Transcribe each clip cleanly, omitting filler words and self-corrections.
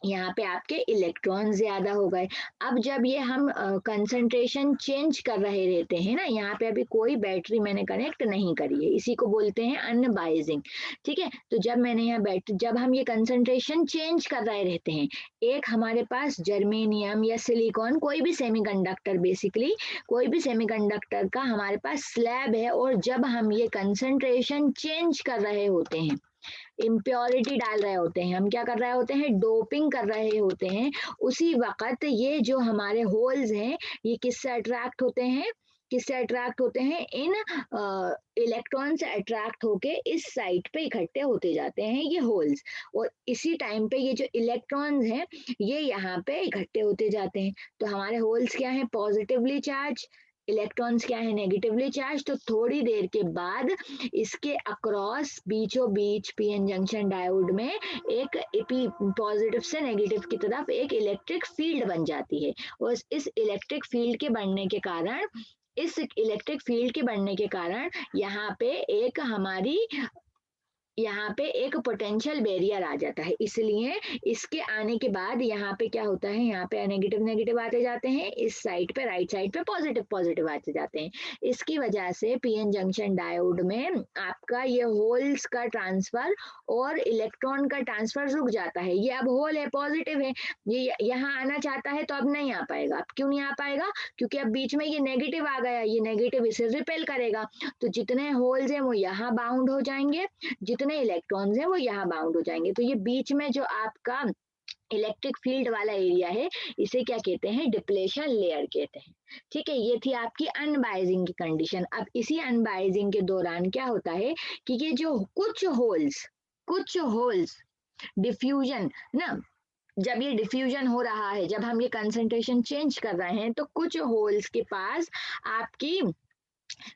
यहाँ पे आपके इलेक्ट्रॉन ज्यादा हो गए। अब जब ये हम कंसंट्रेशन चेंज कर रहे रहते हैं ना, यहाँ पे अभी कोई बैटरी मैंने कनेक्ट नहीं करी है, इसी को बोलते हैं अनबाइजिंग। ठीक है, तो जब मैंने यहाँ बैटरी, जब हम ये कंसंट्रेशन चेंज कर रहे रहते हैं, एक हमारे पास जर्मेनियम या सिलिकॉन, कोई भी सेमीकंडक्टर, बेसिकली कोई भी सेमीकंडक्टर का हमारे पास स्लैब है, और जब हम ये कंसंट्रेशन चेंज कर रहे होते हैं, इम्प्योरिटी डाल रहे होते हैं, हम क्या कर रहे होते हैं, डोपिंग कर रहे होते हैं, उसी वक़्त ये जो हमारे होल्स हैं, ये किससे अट्रैक्ट होते हैं, किससे अट्रैक्ट होते हैं, इन इलेक्ट्रॉन से अट्रैक्ट होके इस साइड पे इकट्ठे होते जाते हैं ये होल्स, और इसी टाइम पे ये जो इलेक्ट्रॉन्स हैं, ये यहाँ पे इकट्ठे होते जाते हैं। तो हमारे होल्स क्या हैं, पॉजिटिवली चार्ज, इलेक्ट्रॉन्स क्या है, नेगेटिवली चार्ज। तो थोड़ी देर के बाद इसके अक्रॉस, बीचों बीच पीएन जंक्शन डायोड में एक पॉजिटिव से नेगेटिव की तरफ एक इलेक्ट्रिक फील्ड बन जाती है, और इस इलेक्ट्रिक फील्ड के बनने के कारण, इस इलेक्ट्रिक फील्ड के बनने के कारण यहाँ पे एक हमारी, यहाँ पे एक पोटेंशियल बैरियर आ जाता है। इसलिए इसके आने के बाद यहाँ पे क्या होता है, यहाँ पे नेगेटिव नेगेटिव आते जाते हैं, इस साइड पे, राइट साइड पे पॉजिटिव पॉजिटिव आते जाते हैं। इसकी वजह से पीएन जंक्शन डायोड में आपका ये होल्स का ट्रांसफर और इलेक्ट्रॉन का ट्रांसफर रुक जाता है। ये अब होल है, पॉजिटिव है, ये यहाँ आना चाहता है तो अब नहीं आ पाएगा। अब क्यों नहीं आ पाएगा, क्योंकि अब बीच में ये नेगेटिव आ गया, ये नेगेटिव इसे रिपेल करेगा। तो जितने होल्स हैं वो यहाँ बाउंड हो जाएंगे, जितने इलेक्ट्रॉन्स हैं वो यहाँ बाउंड हो जाएंगे। तो ये बीच में जो आपका इलेक्ट्रिक फील्ड वाला एरिया है, इसे क्या कहते हैं, डिप्लेशन लेयर कहते हैं। ठीक है, ये थी आपकी अनबाइजिंग की कंडीशन। अब इसी अनबाइजिंग के दौरान क्या होता है कि ये जो कुछ होल्स डिफ्यूजन ना, जब ये डिफ्यूजन हो रहा है, जब हम ये कंसंट्रेशन चेंज कर रहे हैं, तो कुछ होल्स के पास आपकी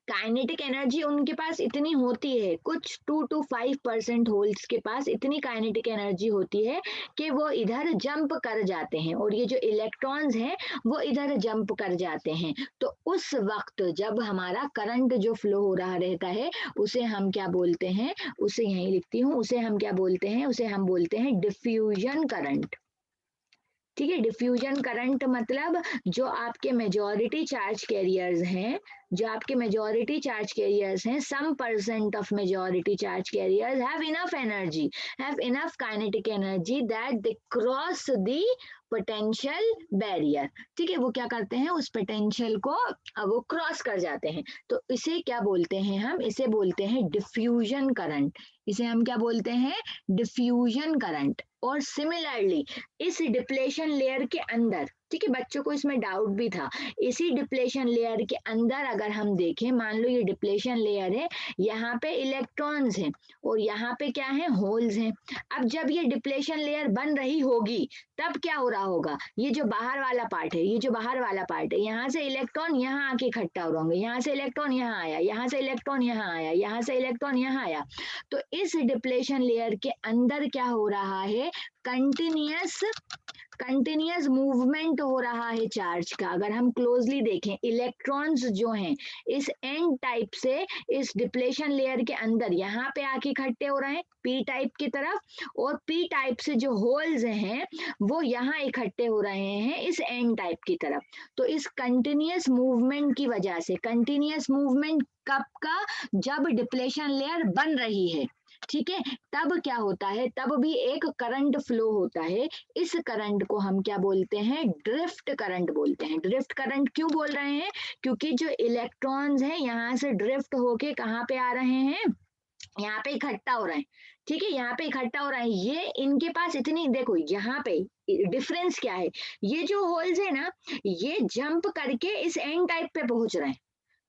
काइनेटिक एनर्जी उनके पास इतनी होती है, कुछ 2 to 5% होल्स के पास इतनी काइनेटिक एनर्जी होती है कि वो इधर जंप कर जाते हैं, और ये जो इलेक्ट्रॉन्स हैं वो इधर जंप कर जाते हैं। तो उस वक्त जब हमारा करंट जो फ्लो हो रहा रहता है, उसे हम क्या बोलते हैं, उसे यहीं लिखती हूँ, उसे हम क्या बोलते हैं, उसे हम बोलते हैं डिफ्यूजन करंट। ठीक है, डिफ्यूजन करंट मतलब जो आपके मेजॉरिटी चार्ज कैरियर्स हैं, जो आपके मेजॉरिटी चार्ज कैरियर्स हैं, some percent of majority charge carriers have enough kinetic energy that they cross the potential barrier. ठीक है, वो क्या करते हैं, उस पोटेंशियल को वो क्रॉस कर जाते हैं। तो इसे क्या बोलते हैं, हम इसे बोलते हैं डिफ्यूजन करंट। इसे हम क्या बोलते हैं, डिफ्यूजन करंट। और सिमिलरली इस डिप्लेशन लेयर के अंदर, ठीक है, बच्चों को इसमें डाउट भी था, इसी डिप्लेशन लेयर के अंदर अगर हम देखें, मान लो ये डिप्लेशन लेयर है, यहाँ पे इलेक्ट्रॉन्स हैं और यहाँ पे क्या है, होल्स हैं। अब जब ये डिप्लेशन लेयर बन रही होगी, तब क्या हो रहा होगा, ये जो बाहर वाला पार्ट है, ये जो बाहर वाला पार्ट है, यहाँ से इलेक्ट्रॉन यहाँ आके इकट्ठा हो होंगे, यहाँ से इलेक्ट्रॉन यहाँ आया, यहाँ से इलेक्ट्रॉन यहाँ आया, यहाँ से इलेक्ट्रॉन यहाँ आया। तो इस डिप्लेशन लेयर के अंदर क्या हो रहा है, कंटिन्यूअस कंटिन्यूअस मूवमेंट हो रहा है चार्ज का। अगर हम क्लोजली देखें, इलेक्ट्रॉन्स जो हैं इस एन टाइप से इस डिप्लेशन लेयर के अंदर यहाँ पे आके इकट्ठे हो रहे हैं पी टाइप की तरफ, और पी टाइप से जो होल्स हैं वो यहाँ इकट्ठे हो रहे हैं इस एन टाइप की तरफ। तो इस कंटिन्यूअस मूवमेंट की वजह से, कंटिन्यूअस मूवमेंट कब का, जब डिप्लेशन लेयर बन रही है, ठीक है, तब क्या होता है, तब भी एक करंट फ्लो होता है। इस करंट को हम क्या बोलते हैं, ड्रिफ्ट करंट बोलते हैं। ड्रिफ्ट करंट क्यों बोल रहे हैं, क्योंकि जो इलेक्ट्रॉन्स हैं यहाँ से ड्रिफ्ट होके कहाँ पे आ रहे हैं, यहाँ पे इकट्ठा हो रहे हैं। ठीक है, यहाँ पे इकट्ठा हो रहा है, ये इनके पास इतनी, देखो यहाँ पे डिफरेंस क्या है, ये जो होल्स है ना, ये जंप करके इस एन टाइप पे पहुंच रहे हैं,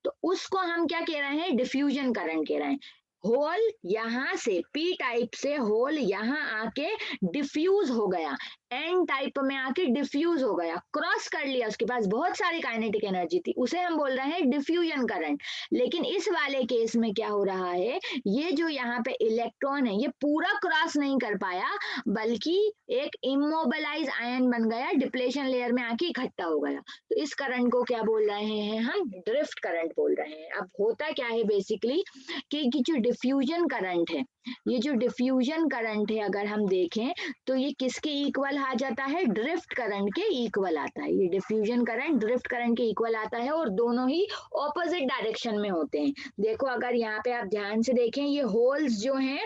तो उसको हम क्या कह रहे हैं, डिफ्यूजन करंट कह रहे हैं। होल यहां से, पी टाइप से होल यहां आके डिफ्यूज हो गया, एन टाइप में आके डिफ्यूज हो गया, क्रॉस कर लिया, उसके पास बहुत सारी काइनेटिक एनर्जी थी, उसे हम बोल रहे हैं डिफ्यूजन करंट। लेकिन इस वाले केस में क्या हो रहा है, ये जो यहाँ पे इलेक्ट्रॉन है ये पूरा क्रॉस नहीं कर पाया, बल्कि एक इमोबलाइज आयन बन गया, डिप्लेशन लेयर में आके इकट्ठा हो गया। तो इस करंट को क्या बोल रहे हैं हम, ड्रिफ्ट करंट बोल रहे हैं। अब होता क्या है बेसिकली कि जो डिफ्यूजन करंट है, ये जो डिफ्यूजन करंट है अगर हम देखें तो ये किसके इक्वल आ जाता है, ड्रिफ्ट करंट के इक्वल आता है। ये डिफ्यूजन करंट ड्रिफ्ट करंट के इक्वल आता है और दोनों ही ऑपोजिट डायरेक्शन में होते हैं। देखो अगर यहाँ पे आप ध्यान से देखें, ये होल्स जो हैं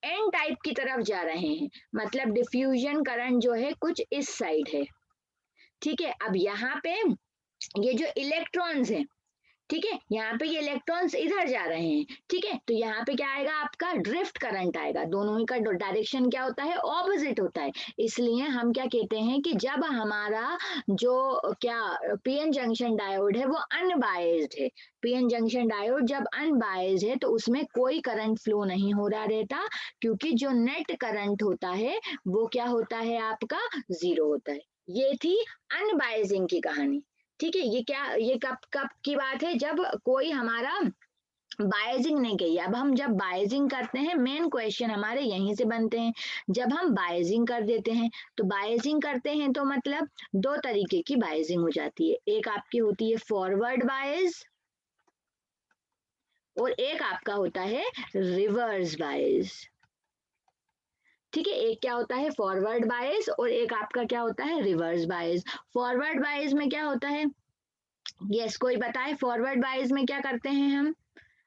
एन टाइप की तरफ जा रहे हैं, मतलब डिफ्यूजन करंट जो है कुछ इस साइड है। ठीक है, अब यहाँ पे ये जो इलेक्ट्रॉन्स हैं, ठीक है, यहाँ पे ये इलेक्ट्रॉन्स इधर जा रहे हैं, ठीक है, तो यहाँ पे क्या आएगा, आपका ड्रिफ्ट करंट आएगा। दोनों ही का डायरेक्शन क्या होता है, ऑपोजिट होता है। इसलिए हम क्या कहते हैं कि जब हमारा जो क्या पीएन जंक्शन डायोड है वो अनबायस्ड है, पीएन जंक्शन डायोड जब अनबायस्ड है तो उसमें कोई करंट फ्लो नहीं हो रहा रहता, क्योंकि जो नेट करंट होता है वो क्या होता है, आपका जीरो होता है। ये थी अनबायसिंग की कहानी। ठीक है, ये क्या, ये कब कब की बात है, जब कोई हमारा बायजिंग नहीं की। अब हम जब बायजिंग करते हैं, मेन क्वेश्चन हमारे यहीं से बनते हैं। जब हम बायजिंग कर देते हैं तो बायजिंग करते हैं तो मतलब दो तरीके की बायजिंग हो जाती है, एक आपकी होती है फॉरवर्ड बायस और एक आपका होता है रिवर्स बायस। ठीक है, एक क्या होता है फॉरवर्ड बायस और एक आपका क्या होता है रिवर्स बायस। फॉरवर्ड बायस में क्या होता है, यस कोई बताए, फॉरवर्ड बायस में क्या करते हैं हम।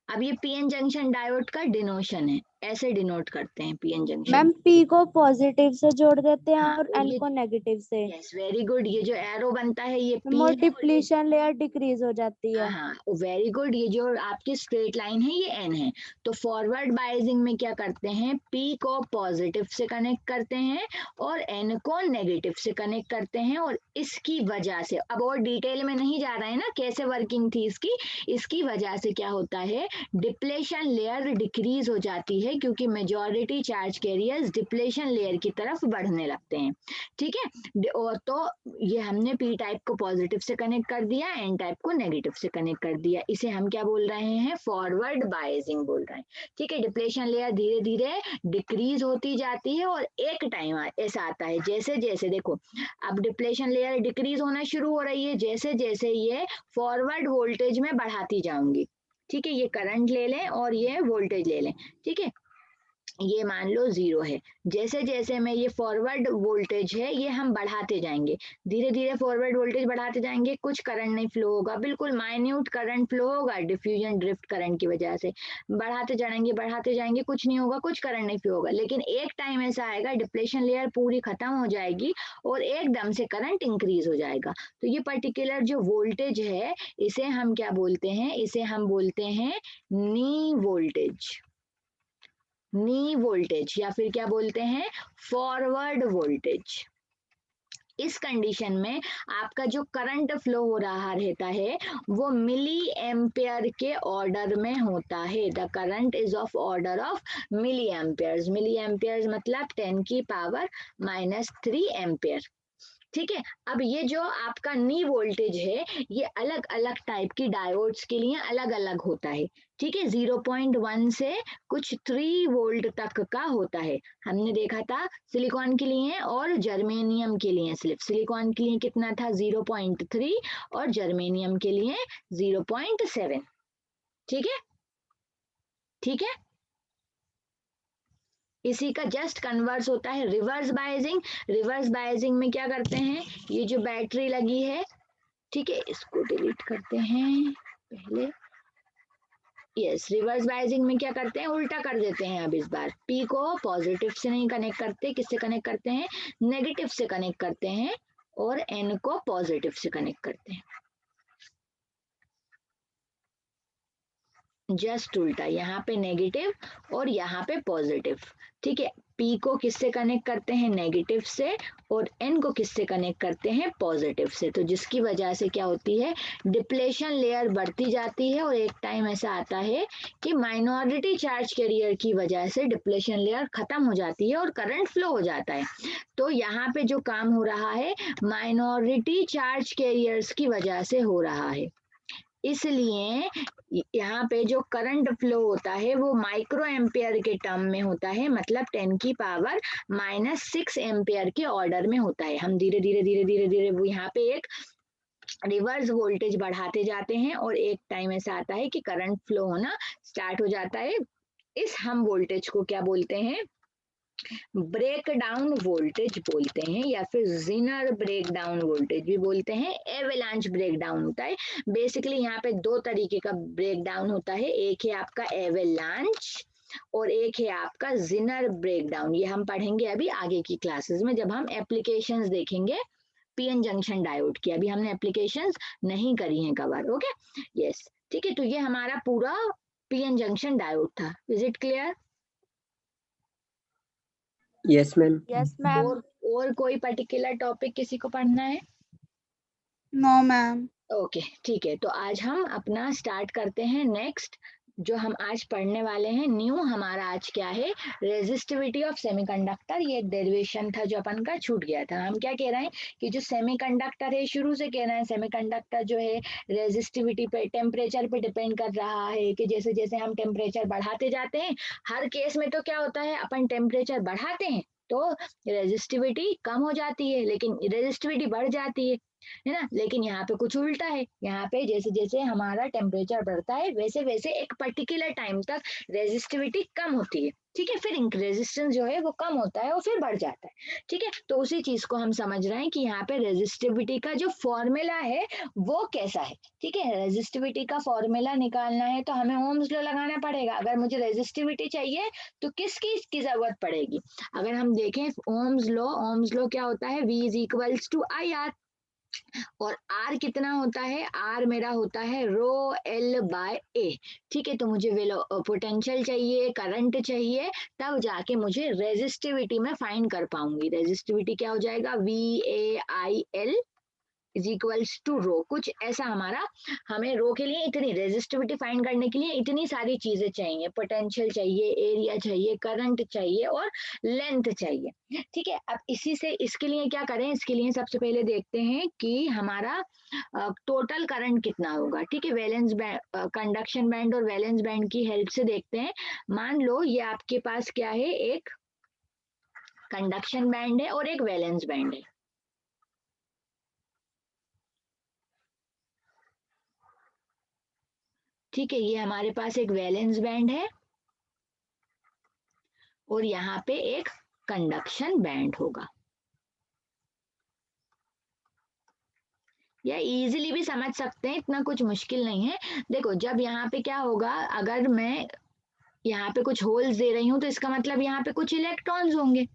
अब ये पीएन जंक्शन डायोड का डिनोशन है, ऐसे डिनोट करते हैं पीएन जंक्शन। मैम पी को पॉजिटिव से जोड़ देते हैं हाँ, और एन को नेगेटिव से। यस वेरी गुड, ये जो एरो बनता है ये पी और है और ये, डिप्लीशन लेयर डिक्रीज हो जाती है। हाँ वेरी गुड, ये जो आपकी स्ट्रेट लाइन है ये एन है। तो फॉरवर्ड बायसिंग में क्या करते हैं, पी को पॉजिटिव से कनेक्ट करते हैं और एन को नेगेटिव से कनेक्ट करते हैं, और इसकी वजह से, अब और डिटेल में नहीं जा रहे हैं ना कैसे वर्किंग थी इसकी, इसकी वजह से क्या होता है, डिप्लेशन लेयर डिक्रीज हो जाती है, क्योंकि majority charge carriers depletion layer की तरफ बढ़ने लगते हैं। ठीक है, और तो ये हमने पी टाइप को पॉजिटिव से कनेक्ट कर दिया, एन टाइप को नेगेटिव से कनेक्ट कर दिया, इसे हम क्या बोल रहे हैं, फॉरवर्ड बायसिंग बोल रहे हैं। ठीक है, डिप्लेशन लेयर धीरे धीरे डिक्रीज होती जाती है और एक टाइम ऐसा आता है, जैसे जैसे देखो अब डिप्लेशन लेयर डिक्रीज होना शुरू हो रही है, जैसे जैसे ये फॉरवर्ड वोल्टेज में बढ़ाती जाऊंगी। ठीक है, ये करंट ले लें और ये वोल्टेज ले लें। ठीक है, ये मान लो जीरो है, जैसे जैसे मैं ये फॉरवर्ड वोल्टेज है ये हम बढ़ाते जाएंगे, धीरे धीरे फॉरवर्ड वोल्टेज बढ़ाते जाएंगे, कुछ करंट नहीं फ्लो होगा, बिल्कुल माइन्यूट करंट फ्लो होगा डिफ्यूजन ड्रिफ्ट करंट की वजह से, बढ़ाते जाएंगे कुछ नहीं होगा, कुछ करंट नहीं फ्लो होगा, लेकिन एक टाइम ऐसा आएगा डिप्लेशन लेयर पूरी खत्म हो जाएगी और एकदम से करंट इंक्रीज हो जाएगा। तो ये पर्टिकुलर जो वोल्टेज है इसे हम क्या बोलते हैं, इसे हम बोलते हैं नी वोल्टेज, नी वोल्टेज, या फिर क्या बोलते हैं, फॉरवर्ड वोल्टेज। इस कंडीशन में आपका जो करंट फ्लो हो रहा रहता है वो मिली एम्पेयर के ऑर्डर में होता है। The current is of order of milliamperes, milliamperes मतलब 10 की पावर -3 एम्पेयर। ठीक है, अब ये जो आपका नी वोल्टेज है ये अलग अलग टाइप की डायोड्स के लिए अलग अलग होता है। ठीक है, 0.1 से कुछ 3 वोल्ट तक का होता है, हमने देखा था सिलिकॉन के लिए और जर्मेनियम के लिए। सिर्फ सिलिकॉन के लिए कितना था, 0.3 और जर्मेनियम के लिए 0.7। ठीक है, ठीक है, इसी का जस्ट कन्वर्स होता है रिवर्स बायसिंग। रिवर्स बायसिंग में क्या करते हैं, ये जो बैटरी लगी है, ठीक है, इसको डिलीट करते हैं पहले। यस, रिवर्स बायसिंग में क्या करते हैं, उल्टा कर देते हैं। अब इस बार पी को पॉजिटिव से नहीं कनेक्ट करते, किससे कनेक्ट करते हैं, नेगेटिव से कनेक्ट करते हैं, और एन को पॉजिटिव से कनेक्ट करते हैं, जस्ट उल्टा, यहाँ पे नेगेटिव और यहाँ पे पॉजिटिव। ठीक है, पी को किससे कनेक्ट करते हैं, नेगेटिव से, और एन को किससे कनेक्ट करते हैं, पॉजिटिव से। तो जिसकी वजह से क्या होती है, डिप्लेशन लेयर बढ़ती जाती है और एक टाइम ऐसा आता है कि माइनॉरिटी चार्ज कैरियर की वजह से डिप्लेशन लेयर खत्म हो जाती है और करंट फ्लो हो जाता है। तो यहाँ पे जो काम हो रहा है माइनॉरिटी चार्ज कैरियर्स की वजह से हो रहा है, इसलिए यहाँ पे जो करंट फ्लो होता है वो माइक्रो एम्पियर के टर्म में होता है, मतलब 10 की पावर -6 एम्पियर के ऑर्डर में होता है। हम धीरे धीरे धीरे धीरे धीरे वो यहाँ पे एक रिवर्स वोल्टेज बढ़ाते जाते हैं और एक टाइम ऐसा आता है कि करंट फ्लो होना स्टार्ट हो जाता है इस हम वोल्टेज को क्या बोलते हैं, ब्रेक डाउन वोल्टेज बोलते हैं, या फिर जीनर ब्रेक डाउन वोल्टेज भी बोलते हैं, एवेलांच ब्रेक डाउन होता है। बेसिकली यहाँ पे दो तरीके का ब्रेक डाउन होता है, एक है आपका एवेलांच और एक है आपका जिनर ब्रेक डाउन। ये हम पढ़ेंगे अभी आगे की क्लासेस में जब हम एप्लीकेशंस देखेंगे पीएन जंक्शन डायोड की। अभी हमने एप्लीकेशंस नहीं करी हैं कवर। ओके, यस, ठीक है। तो ये हमारा पूरा पीएन जंक्शन डायोड था। Is it clear? Yes ma'am. Yes ma'am. और कोई पर्टिकुलर टॉपिक किसी को पढ़ना है? No ma'am. ओके, ठीक है। तो आज हम अपना स्टार्ट करते हैं नेक्स्ट जो हम आज पढ़ने वाले हैं न्यू। हमारा आज क्या है, रेजिस्टिविटी ऑफ सेमीकंडक्टर। ये एक डेरिवेशन था जो अपन का छूट गया था। हम क्या कह रहे हैं कि जो सेमीकंडक्टर है, शुरू से कह रहे हैं सेमीकंडक्टर जो है रेजिस्टिविटी पे, टेम्परेचर पे डिपेंड कर रहा है, कि जैसे जैसे हम टेम्परेचर बढ़ाते जाते हैं, हर केस में तो क्या होता है, अपन टेम्परेचर बढ़ाते हैं तो रेजिस्टिविटी कम हो जाती है, लेकिन रेजिस्टिविटी बढ़ जाती है ना। लेकिन यहाँ पे कुछ उल्टा है, यहाँ पे जैसे जैसे हमारा टेम्परेचर बढ़ता है वैसे वैसे एक पर्टिकुलर टाइम तक रेजिस्टिविटी कम होती है, ठीक है। फिर रेजिस्टेंस जो है वो कम होता है और फिर बढ़ जाता है, ठीक है। तो उसी चीज को हम समझ रहे हैं कि यहाँ पे रेजिस्टिविटी का जो फॉर्मूला है वो कैसा है, ठीक है। रेजिस्टिविटी का फॉर्मूला निकालना है तो हमें ओम्स लॉ लगाना पड़ेगा। अगर मुझे रेजिस्टिविटी चाहिए तो किसकी इसकी जरूरत पड़ेगी? अगर हम देखें ओम्स लॉ क्या होता है, V is equals to I R, और R कितना होता है, R मेरा होता है रो L बाय ए, ठीक है। तो मुझे पोटेंशियल चाहिए, करंट चाहिए, तब जाके मुझे रेजिस्टिविटी में फाइंड कर पाऊंगी। रेजिस्टिविटी क्या हो जाएगा, VAIL इज इक्वल्स टू रो, कुछ ऐसा हमारा। हमें रो के लिए इतनी रेजिस्टिविटी फाइंड करने के लिए इतनी सारी चीजें चाहिए, पोटेंशियल चाहिए, एरिया चाहिए, करंट चाहिए और लेंथ चाहिए, ठीक है। अब इसी से इसके लिए क्या करें, इसके लिए सबसे पहले देखते हैं कि हमारा टोटल करंट कितना होगा, ठीक है। वैलेंस बैंड, कंडक्शन बैंड और वैलेंस बैंड की हेल्प से देखते हैं। मान लो ये आपके पास क्या है, एक कंडक्शन बैंड है और एक वैलेंस बैंड है, ठीक है। ये हमारे पास एक वैलेंस बैंड है और यहाँ पे एक कंडक्शन बैंड होगा। या इजीली भी समझ सकते हैं, इतना कुछ मुश्किल नहीं है। देखो जब यहाँ पे क्या होगा, अगर मैं यहाँ पे कुछ होल्स दे रही हूँ तो इसका मतलब यहाँ पे कुछ इलेक्ट्रॉन्स होंगे।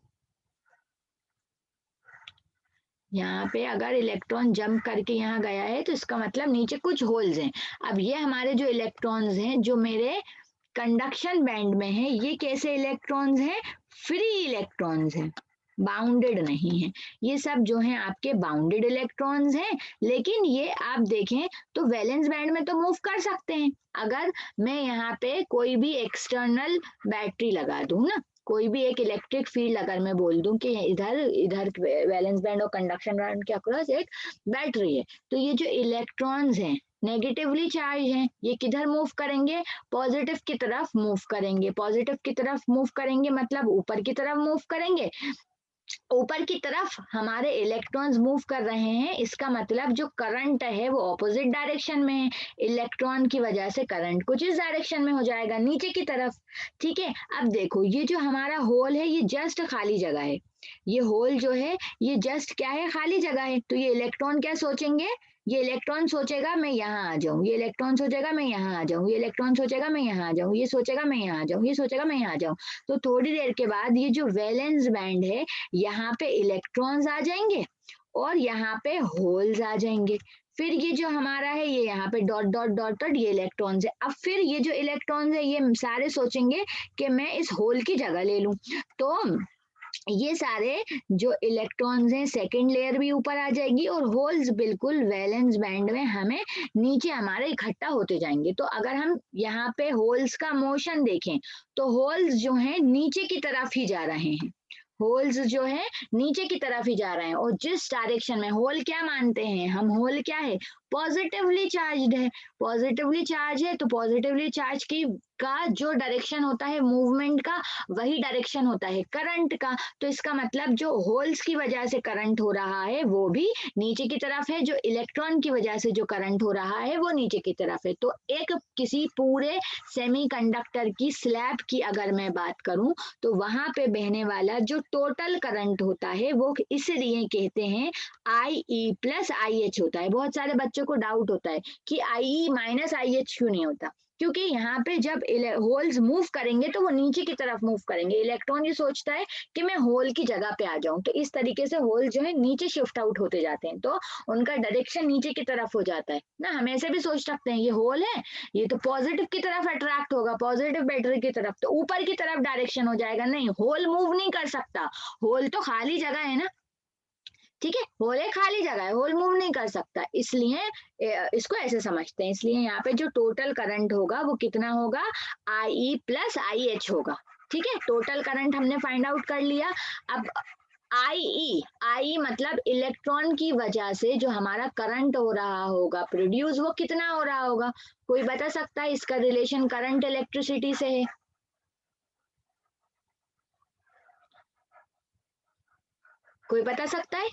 यहाँ पे अगर इलेक्ट्रॉन जंप करके यहाँ गया है तो इसका मतलब नीचे कुछ होल्स हैं। अब ये हमारे जो इलेक्ट्रॉन्स हैं जो मेरे कंडक्शन बैंड में है, ये कैसे इलेक्ट्रॉन्स हैं, फ्री इलेक्ट्रॉन्स हैं, बाउंडेड नहीं है। ये सब जो हैं आपके बाउंडेड इलेक्ट्रॉन्स हैं, लेकिन ये आप देखें तो वैलेंस बैंड में तो मूव कर सकते हैं। अगर मैं यहाँ पे कोई भी एक्सटर्नल बैटरी लगा दूं ना, कोई भी एक इलेक्ट्रिक फील्ड अगर मैं बोल दूं कि इधर इधर वैलेंस बैंड और कंडक्शन बैंड के अक्रॉस एक बैटरी है, तो ये जो इलेक्ट्रॉन्स हैं नेगेटिवली चार्ज हैं, ये किधर मूव करेंगे, पॉजिटिव की तरफ मूव करेंगे। पॉजिटिव की तरफ मूव करेंगे मतलब ऊपर की तरफ मूव करेंगे। ऊपर की तरफ हमारे इलेक्ट्रॉन्स मूव कर रहे हैं, इसका मतलब जो करंट है वो ऑपोजिट डायरेक्शन में है। इलेक्ट्रॉन की वजह से करंट कुछ इस डायरेक्शन में हो जाएगा, नीचे की तरफ, ठीक है। अब देखो ये जो हमारा होल है ये जस्ट खाली जगह है, ये होल जो है ये जस्ट क्या है, खाली जगह है। तो ये इलेक्ट्रॉन क्या सोचेंगे, ये इलेक्ट्रॉन सोचेगा मैं यहाँ आ जाऊं, ये इलेक्ट्रॉन सोचेगा मैं यहाँ आ जाऊं, ये इलेक्ट्रॉन सोचेगा मैं यहाँ आ जाऊं, ये सोचेगा मैं यहाँ आ जाऊं, ये सोचेगा मैं यहाँ आ जाऊं। तो थोड़ी देर के बाद ये जो वैलेंस बैंड है यहाँ पे इलेक्ट्रॉन्स आ जाएंगे और यहाँ पे होल्स आ जाएंगे। फिर ये जो हमारा है ये यहाँ पे डॉट डॉट डॉट डॉट ये इलेक्ट्रॉन्स है। अब फिर ये जो इलेक्ट्रॉन्स है ये सारे सोचेंगे कि मैं इस होल की जगह ले लूं, तो ये सारे जो इलेक्ट्रॉन्स हैं सेकंड लेयर भी ऊपर आ जाएगी और होल्स बिल्कुल वैलेंस बैंड में हमें नीचे हमारे इकट्ठा होते जाएंगे। तो अगर हम यहाँ पे होल्स का मोशन देखें तो होल्स जो हैं नीचे की तरफ ही जा रहे हैं, होल्स जो है नीचे की तरफ ही जा रहे हैं। और जिस डायरेक्शन में होल क्या मानते हैं हम, होल क्या है, पॉजिटिवली चार्ज्ड है। पॉजिटिवली चार्ज है तो पॉजिटिवली चार्ज की का जो डायरेक्शन होता है मूवमेंट का, वही डायरेक्शन होता है करंट का। तो इसका मतलब जो होल्स की वजह से करंट हो रहा है वो भी नीचे की तरफ है, जो इलेक्ट्रॉन की वजह से जो करंट हो रहा है वो नीचे की तरफ है। तो एक किसी पूरे सेमीकंडक्टर की स्लैब की अगर मैं बात करूं तो वहां पे बहने वाला जो टोटल करंट होता है वो इसलिए कहते हैं IE प्लस IH होता है। बहुत सारे बच्चों को डाउट होता है कि IE माइनस IH क्यों नहीं होता, क्योंकि यहाँ पे जब होल्स मूव करेंगे तो वो नीचे की तरफ मूव करेंगे। इलेक्ट्रॉन ये सोचता है कि मैं होल की जगह पे आ जाऊं, तो इस तरीके से होल जो है नीचे शिफ्ट आउट होते जाते हैं, तो उनका डायरेक्शन नीचे की तरफ हो जाता है ना। हम ऐसे भी सोच सकते हैं ये होल है, ये तो पॉजिटिव की तरफ अट्रैक्ट होगा, पॉजिटिव बैटरी की तरफ, तो ऊपर की तरफ डायरेक्शन हो जाएगा। नहीं, होल मूव नहीं कर सकता, होल तो खाली जगह है ना, ठीक है, होल एक खाली जगह है, होल मूव नहीं कर सकता, इसलिए इसको ऐसे समझते हैं। इसलिए यहाँ पे जो टोटल करंट होगा वो कितना होगा, IE प्लस IH होगा। ठीक है, टोटल करंट हमने फाइंड आउट कर लिया। अब IE मतलब इलेक्ट्रॉन की वजह से जो हमारा करंट हो रहा होगा प्रोड्यूस, वो कितना हो रहा होगा। कोई बता सकता है इसका रिलेशन करंट इलेक्ट्रिसिटी से है? कोई बता सकता है?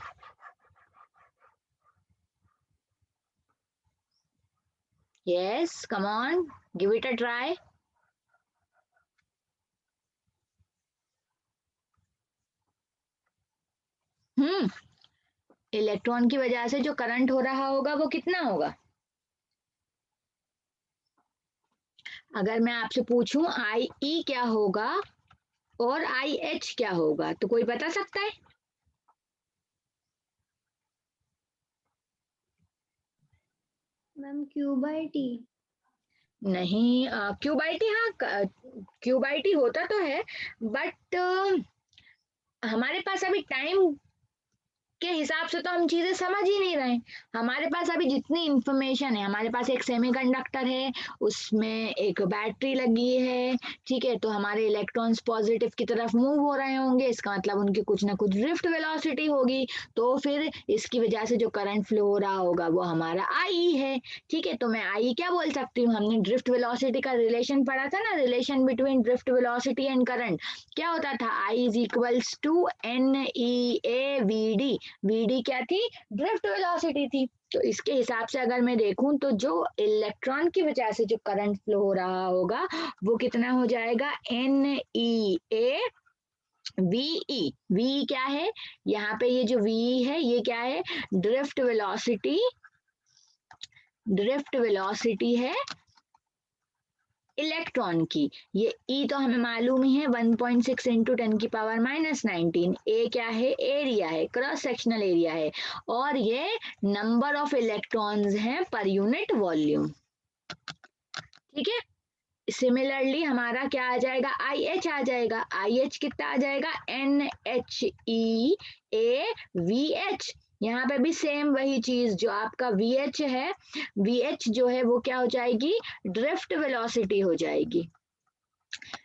Yes, come on, give it a try. Electron की वजह से जो करंट हो रहा होगा वो कितना होगा? अगर मैं आपसे पूछूं IE क्या होगा और IH क्या होगा, तो कोई बता सकता है? Ma'am Q by T. नहीं, Q बाई टी, हाँ Q बाई टी होता तो है, बट हमारे पास अभी टाइम के हिसाब से तो हम चीजें समझ ही नहीं रहे। हमारे पास अभी जितनी इंफॉर्मेशन है, हमारे पास एक सेमीकंडक्टर है, उसमें एक बैटरी लगी है, ठीक है, तो हमारे इलेक्ट्रॉन्स पॉजिटिव की तरफ मूव हो रहे होंगे, इसका मतलब उनकी कुछ ना कुछ ड्रिफ्ट वेलोसिटी होगी, तो फिर इसकी वजह से जो करंट फ्लो हो रहा होगा वो हमारा IE है। ठीक है, तो मैं IE क्या बोल सकती हूँ, हमने ड्रिफ्ट वेलोसिटी का रिलेशन पढ़ा था ना, relation between drift velocity and current. क्या होता था, I is equals to NEA VD क्या थी, ड्रिफ्ट वेलोसिटी थी। तो इसके हिसाब से अगर मैं देखूं तो जो इलेक्ट्रॉन की वजह से जो करंट फ्लो हो रहा होगा वो कितना हो जाएगा, NEA VE। VE क्या है, यहाँ पे ये जो VE है ये क्या है, ड्रिफ्ट वेलोसिटी, ड्रिफ्ट वेलोसिटी है इलेक्ट्रॉन की। ये E तो हमें मालूम ही है, 1.6 इंटू 10⁻⁻19। ए क्या है, एरिया है, क्रॉस सेक्शनल एरिया है, और ये नंबर ऑफ इलेक्ट्रॉन्स हैं पर यूनिट वॉल्यूम। ठीक है, सिमिलरली हमारा क्या आ जाएगा, IH आ जाएगा। IH कितना आ जाएगा, NHEAVH। यहाँ पे भी सेम वही चीज, जो आपका VH है, VH जो है वो क्या हो जाएगी, ड्रिफ्ट वेलोसिटी हो जाएगी।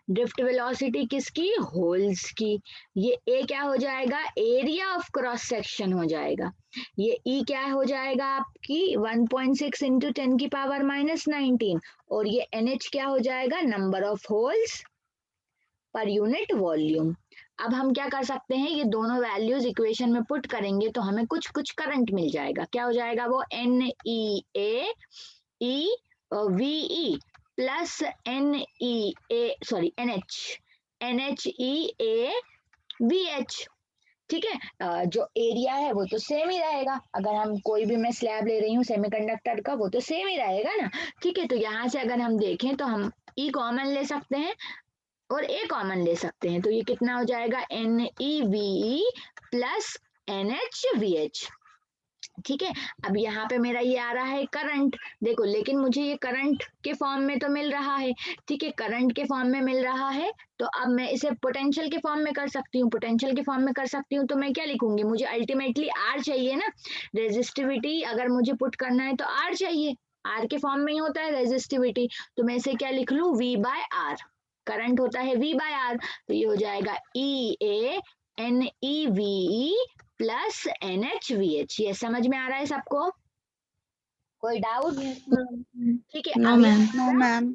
ड्रिफ्ट वेलोसिटी किसकी, होल्स की। ये ए क्या हो जाएगा, एरिया ऑफ क्रॉस सेक्शन हो जाएगा। ये ई क्या हो जाएगा आपकी, 1.6 इंटू 10⁻⁻19, और ये NH क्या हो जाएगा, number of holes per unit volume. अब हम क्या कर सकते हैं, ये दोनों वैल्यूज इक्वेशन में पुट करेंगे तो हमें कुछ कुछ करंट मिल जाएगा। क्या हो जाएगा वो, NEA E VE plus NHEA VH। ठीक है, जो एरिया है वो तो सेम ही रहेगा, अगर हम कोई भी, मैं स्लैब ले रही हूँ सेमीकंडक्टर का, वो तो सेम ही रहेगा ना। ठीक है, तो यहाँ से अगर हम देखें तो हम E कॉमन ले सकते हैं और A कॉमन ले सकते हैं, तो ये कितना हो जाएगा, NEVE प्लस NHVH। ठीक है, अब यहाँ पे मेरा ये आ रहा है करंट, देखो, लेकिन मुझे ये करंट के फॉर्म में तो मिल रहा है। ठीक है, करंट के फॉर्म में मिल रहा है, तो अब मैं इसे पोटेंशियल के फॉर्म में कर सकती हूँ। पोटेंशियल के फॉर्म में कर सकती हूँ तो मैं क्या लिखूंगी, मुझे अल्टीमेटली R चाहिए ना, रेजिस्टिविटी अगर मुझे पुट करना है तो R चाहिए, R के फॉर्म में ही होता है रेजिस्टिविटी, तो मैं इसे क्या लिख लूँ, V बाय R। करंट होता है V बाय R, तो ये हो जाएगा EA NEVE प्लस NHVH। ये समझ में आ रहा है सबको? कोई डाउट? Yes, ma'am. ठीक है, नो अब ये मैम। No, हमारा ma'am.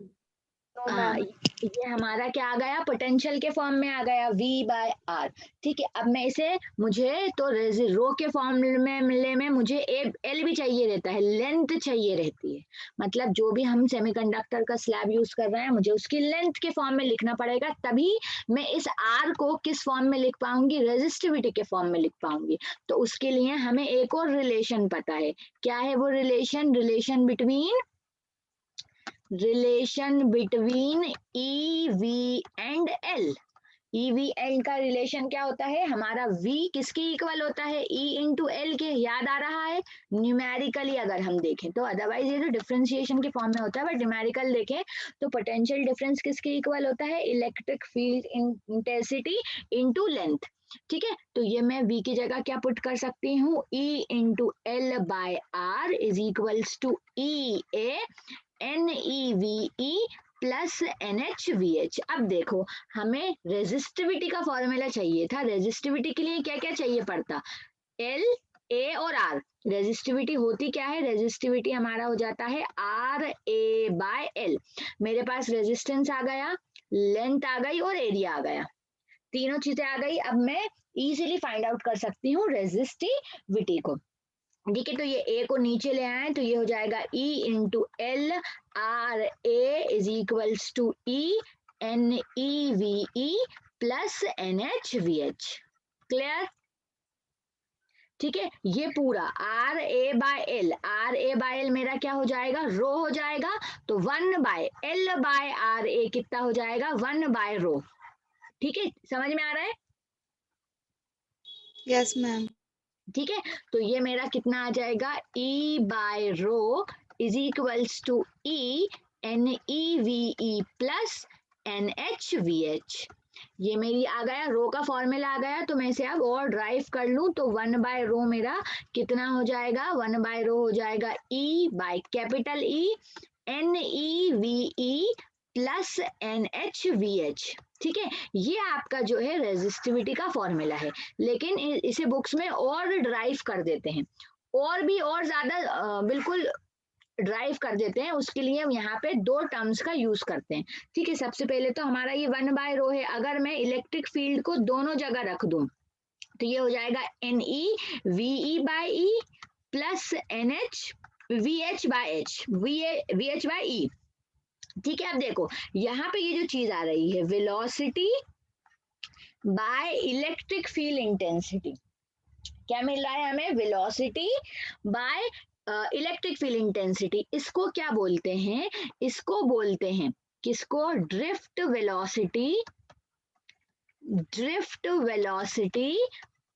ये हमारा क्या आ गया, पोटेंशियल के फॉर्म में आ गया V बाय R। ठीक है, अब मैं इसे, मुझे तो रो के फॉर्म में मिलने में मुझे एल भी चाहिए रहता है, लेंथ चाहिए रहती है। मतलब जो भी हम सेमीकंडक्टर का स्लैब यूज कर रहे हैं, मुझे उसकी लेंथ के फॉर्म में लिखना पड़ेगा, तभी मैं इस R को किस फॉर्म में लिख पाऊंगी, रेजिस्टिविटी के फॉर्म में लिख पाऊंगी। तो उसके लिए हमें एक और रिलेशन पता है। क्या है वो relation? Relation between E V and L. E V L का रिलेशन क्या होता है? हमारा V किसके इक्वल होता है? E इंटू एल के। याद आ रहा है? न्यूमेरिकली अगर हम देखें तो, अदरवाइज ये तो डिफरेंशिएशन के फॉर्म में होता है, बट न्यूमेरिकल देखें तो पोटेंशियल डिफरेंस किसके इक्वल होता है? Electric field intensity into length. ठीक है, तो ये मैं V की जगह क्या पुट कर सकती हूँ? E into L by R is equals to E A NeVe plus NHVH। अब देखो, हमें रेजिस्टिविटी का फॉर्मूला चाहिए था। रेजिस्टिविटी के लिए क्या क्या चाहिए पड़ता? L, A और R। रेजिस्टिविटी होती क्या है? रेजिस्टिविटी हमारा हो जाता है RA बाय L। मेरे पास रेजिस्टेंस आ गया, लेंथ आ गई और एरिया आ गया, तीनों चीजें आ गई। अब मैं इजीली फाइंड आउट कर सकती हूँ रेजिस्टिविटी को। ठीक है, तो ये ए को नीचे ले आए तो ये हो जाएगा E into L R A is equals to E NeVe plus NHVH। Clear? ठीक है, ये पूरा RA बाय L मेरा क्या हो जाएगा? रो हो जाएगा। तो 1/L/RA कितना हो जाएगा? 1/रो। ठीक है, समझ में आ रहा है? Yes, ma'am. ठीक है, तो ये मेरा कितना आ जाएगा? E by rho is equals to E NeVe plus NHVH। ये मेरी आ गया, रो का फॉर्मूला आ गया। तो मैं इसे अब और ड्राइव कर लूं तो 1/रो मेरा कितना हो जाएगा? 1/रो हो जाएगा E by capital E NeVe plus NHVH। ठीक है, ये आपका जो है रेजिस्टिविटी का फॉर्मूला है। लेकिन इसे बुक्स में और ड्राइव कर देते हैं, और भी और ज्यादा बिल्कुल ड्राइव कर देते हैं। उसके लिए हम यहाँ पे दो टर्म्स का यूज करते हैं। ठीक है, सबसे पहले तो हमारा ये 1/रो है। अगर मैं इलेक्ट्रिक फील्ड को दोनों जगह रख दूं तो ये हो जाएगा NeVe by E plus NHVH by H, VH by E। ठीक है, अब देखो यहाँ पे ये जो चीज आ रही है, velocity by electric field intensity, क्या मिल रहा है हमें? Velocity by electric field intensity. इसको क्या बोलते हैं? इसको बोलते हैं, किसको? Drift velocity. Drift velocity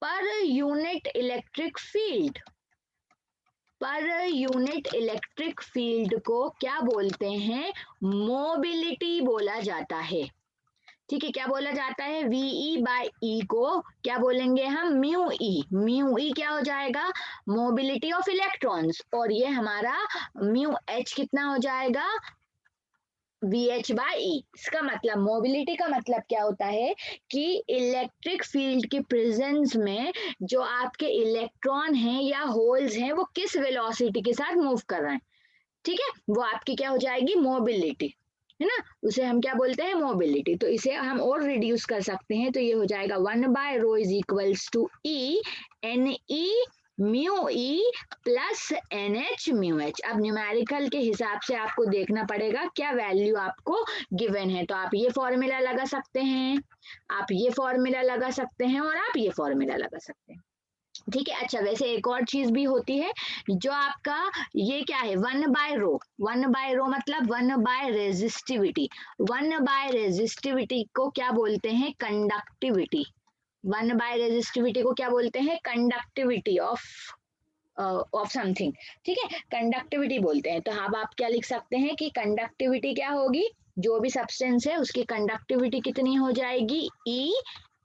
per unit electric field. Per unit electric field को क्या बोलते हैं? मोबिलिटी बोला जाता है। ठीक है, क्या बोला जाता है? VE बाय E को क्या बोलेंगे हम? Mu E. म्यू ई क्या हो जाएगा? Mobility of electrons. और ये हमारा म्यू H कितना हो जाएगा? VH by E। इसका मतलब, मोबिलिटी का मतलब क्या होता है कि इलेक्ट्रिक फील्ड की प्रेजेंस में जो आपके इलेक्ट्रॉन हैं या होल्स हैं, वो किस वेलोसिटी के साथ मूव कर रहे हैं। ठीक है, वो आपकी क्या हो जाएगी? मोबिलिटी, है ना? उसे हम क्या बोलते हैं? मोबिलिटी। तो इसे हम और रिड्यूस कर सकते हैं, तो ये हो जाएगा 1/रो is equals to E NE mu E plus NH mu H। अब न्यूमेरिकल के हिसाब से आपको देखना पड़ेगा क्या वैल्यू आपको गिवन है। तो आप ये फॉर्मूला लगा सकते हैं, आप ये फॉर्मूला लगा सकते हैं, और आप ये फॉर्मूला लगा सकते हैं। ठीक है, अच्छा वैसे एक और चीज भी होती है, जो आपका ये क्या है? 1/रो। 1/रो मतलब 1/रेजिस्टिविटी। 1/रेजिस्टिविटी को क्या बोलते हैं? कंडक्टिविटी। 1/रेजिस्टिविटी को क्या बोलते हैं? Conductivity of something. ठीक है, कंडक्टिविटी बोलते हैं। तो अब आप क्या लिख सकते हैं कि कंडक्टिविटी क्या होगी? जो भी सब्सटेंस है उसकी कंडक्टिविटी कितनी हो जाएगी? E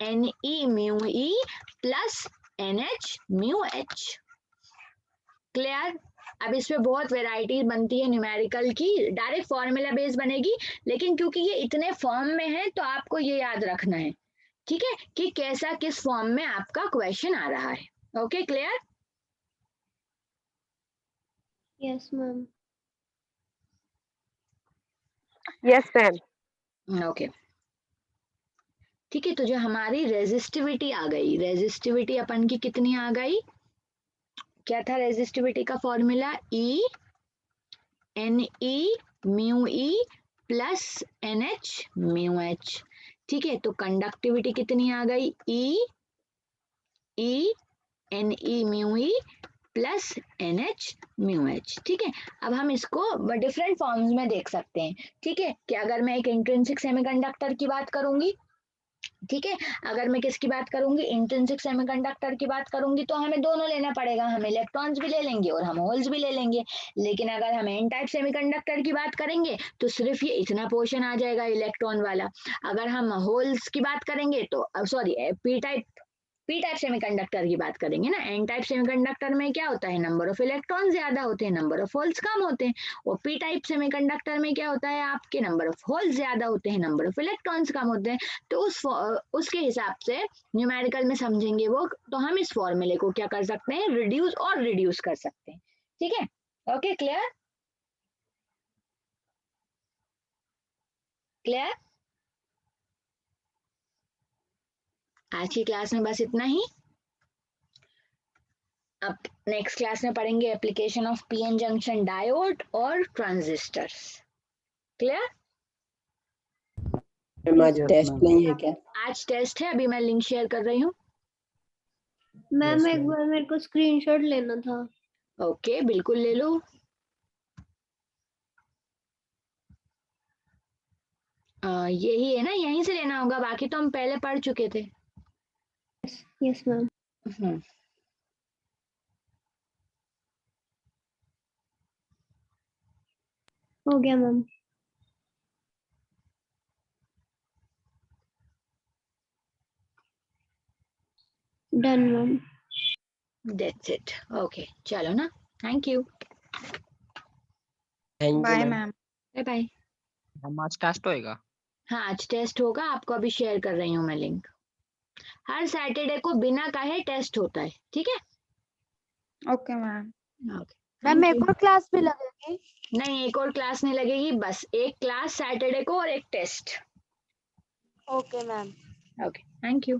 NE mu E plus NH mu H। Clear? अब इसमें बहुत वेराइटीज बनती है न्यूमेरिकल की, डायरेक्ट फॉर्मूला बेस बनेगी, लेकिन क्योंकि ये इतने फॉर्म में है तो आपको ये याद रखना है, ठीक है, कि कैसा किस फॉर्म में आपका क्वेश्चन आ रहा है। Okay, clear? Yes, ma'am. Yes, ma'am. Okay ठीक है, तो जो हमारी रेजिस्टिविटी आ गई, रेजिस्टिविटी अपन की कितनी आ गई, क्या था रेजिस्टिविटी का formula, E N E mu E plus N H mu H. ठीक है, तो कंडक्टिविटी कितनी आ गई, E N E mu E plus N H mu H. ठीक है, अब हम इसको डिफरेंट फॉर्म्स में देख सकते हैं। ठीक है, कि अगर मैं एक इंट्रिंसिक सेमीकंडक्टर की बात करूंगी, ठीक है, अगर मैं किसकी बात करूंगी, इंट्रिंसिक सेमीकंडक्टर की बात करूंगी, तो हमें दोनों लेना पड़ेगा, हम इलेक्ट्रॉन्स भी ले लेंगे और हम होल्स भी ले लेंगे। लेकिन अगर हम एन टाइप सेमीकंडक्टर की बात करेंगे तो सिर्फ ये इतना पोर्शन आ जाएगा इलेक्ट्रॉन वाला। अगर हम होल्स की बात करेंगे तो सॉरी पी टाइप सेमीकंडक्टर की बात करेंगे ना, एन टाइप सेमीकंडक्टर में क्या होता है, नंबर ऑफ इलेक्ट्रॉन ज्यादा होते हैं, नंबर ऑफ होल्स कम होते हैं। और पी टाइप सेमीकंडक्टर में क्या होता है, आपके नंबर ऑफ होल्स ज्यादा होते हैं, नंबर ऑफ इलेक्ट्रॉन्स कम होते हैं। तो उसके हिसाब से न्यूमेरिकल में समझेंगे वो, तो हम इस फॉर्मूले को क्या कर सकते हैं, रिड्यूस और रिड्यूस कर सकते हैं। ठीक है, ओके, क्लियर क्लियर। आज की क्लास में बस इतना ही। अब नेक्स्ट क्लास में पढ़ेंगे application of PN junction diode और ट्रांजिस्टर्स। क्लियर। आज टेस्ट नहीं है क्या? आज टेस्ट है, अभी मैं लिंक शेयर कर रही हूँ। मैम Yes, एक ma'am. बार मेरे को स्क्रीनशॉट लेना था। ओके, बिल्कुल ले लो। यही है ना, यहीं से लेना होगा, बाकी तो हम पहले पढ़ चुके थे। Yes ma'am. हम्म, हो गया ma'am. Done ma'am. That's it. Okay, चलो ना, thank you, Thank you, bye ma'am. Ma'am. Bye bye. हम आज टेस्ट होएगा। हाँ, आज टेस्ट होगा, आपको अभी शेयर कर रही हूँ मैं लिंक। हर सैटरडे को बिना कहे टेस्ट होता है, ठीक है। Okay ma'am. Okay, ma'am thank एक यू। और क्लास भी लगेगी? नहीं, एक और क्लास नहीं लगेगी, बस एक क्लास सैटरडे को और एक test. Okay ma'am. Okay, thank you.